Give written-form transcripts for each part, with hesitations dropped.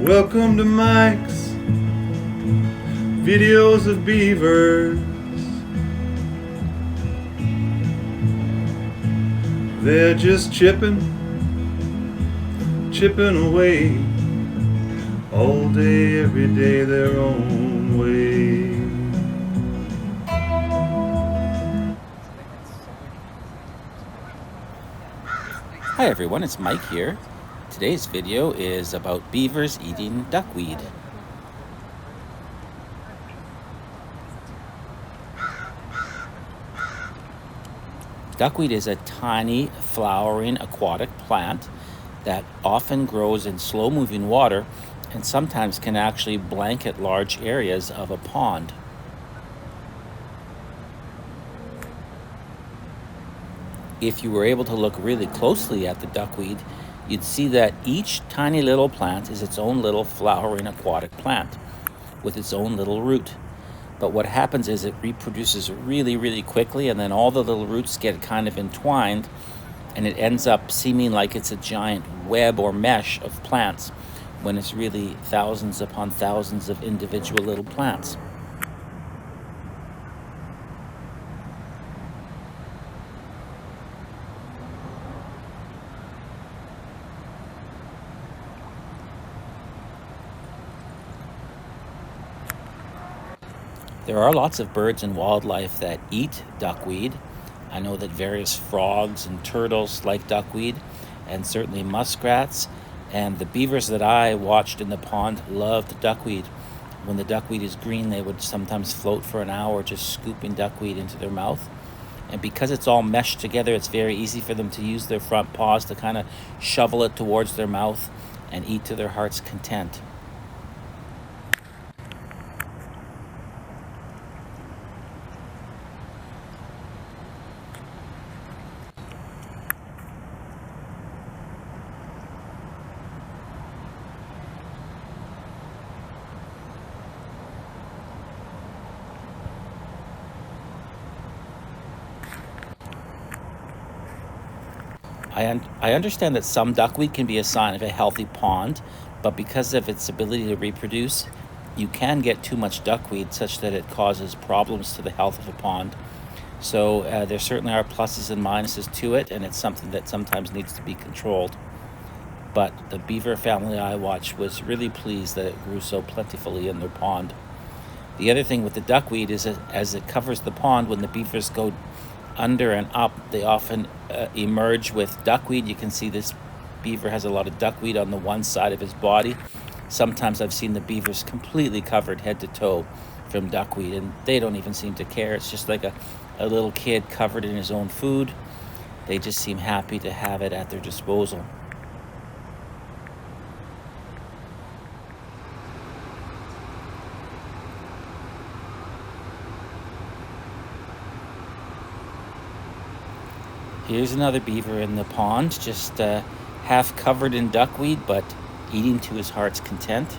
Welcome to Mike's videos of beavers. They're just chipping away all day, every day, their own way. Hi everyone, it's Mike here. Today's video is about beavers eating duckweed. Duckweed is a tiny flowering aquatic plant that often grows in slow-moving water and sometimes can actually blanket large areas of a pond. If you were able to look really closely at the duckweed, you'd see that each tiny little plant is its own little flowering aquatic plant with its own little root. But what happens is it reproduces really quickly, and then all the little roots get kind of entwined, and it ends up seeming like it's a giant web or mesh of plants when it's really thousands upon thousands of individual little plants. There are lots of birds and wildlife that eat duckweed. I know that various frogs and turtles like duckweed, and certainly muskrats. And the beavers that I watched in the pond loved duckweed. When the duckweed is green, they would sometimes float for an hour just scooping duckweed into their mouth. And because it's all meshed together, it's very easy for them to use their front paws to kind of shovel it towards their mouth and eat to their heart's content. I understand that some duckweed can be a sign of a healthy pond, but because of its ability to reproduce, you can get too much duckweed such that it causes problems to the health of a pond. So there certainly are pluses and minuses to it, and it's something that sometimes needs to be controlled. But the beaver family I watched was really pleased that it grew so plentifully in their pond. The other thing with the duckweed is that as it covers the pond, when the beavers go under and up, they often emerge with duckweed. You can see this beaver has a lot of duckweed on the one side of his body. Sometimes I've seen the beavers completely covered head to toe from duckweed, and they don't even seem to care. It's just like a little kid covered in his own food. They just seem happy to have it at their disposal. Here's another beaver in the pond, just half covered in duckweed, but eating to his heart's content.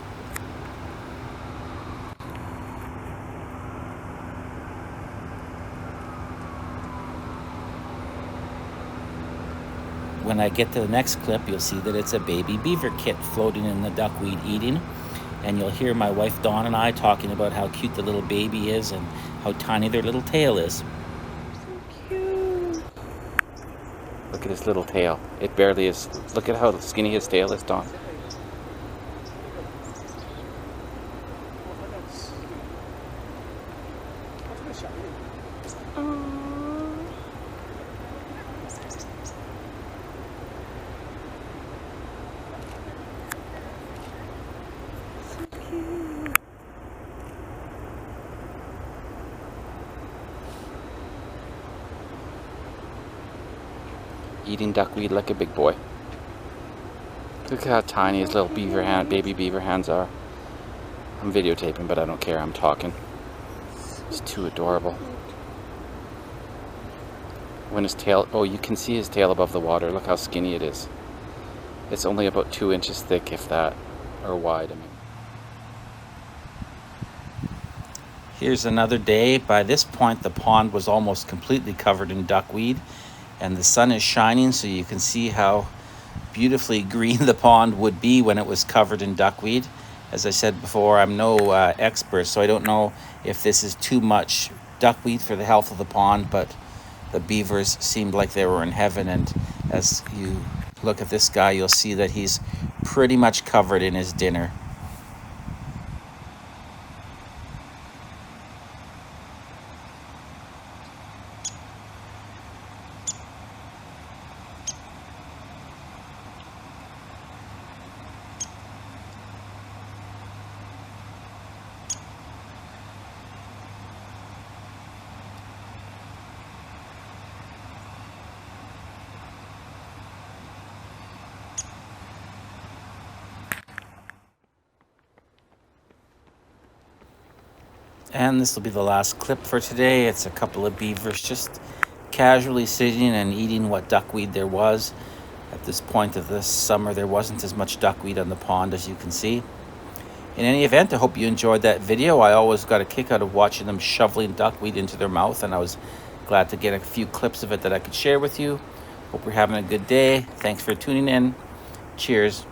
When I get to the next clip, you'll see that it's a baby beaver kit floating in the duckweed eating. And you'll hear my wife Dawn and I talking about how cute the little baby is and how tiny their little tail is. Look at his little tail. It barely is. Look at how skinny his tail is, Dawn. Eating duckweed like a big boy. Look at how tiny his little baby beaver hands are. I'm videotaping, but I don't care. I'm talking. It's too adorable. When his tail, oh, you can see his tail above the water. Look how skinny it is. It's only about 2 inches thick, if that, or wide, I mean. Here's another day. By this point, the pond was almost completely covered in duckweed, and the sun is shining, so you can see how beautifully green the pond would be when it was covered in duckweed. As I said before, I'm no expert, so I don't know if this is too much duckweed for the health of the pond, but the beavers seemed like they were in heaven. And as you look at this guy, you'll see that he's pretty much covered in his dinner. And this will be the last clip for today. It's a couple of beavers just casually sitting and eating what duckweed there was. At this point of this summer, there wasn't as much duckweed on the pond as you can see. In any event, I hope you enjoyed that video. I always got a kick out of watching them shoveling duckweed into their mouth, and I was glad to get a few clips of it that I could share with you. Hope you're having a good day. Thanks for tuning in. Cheers.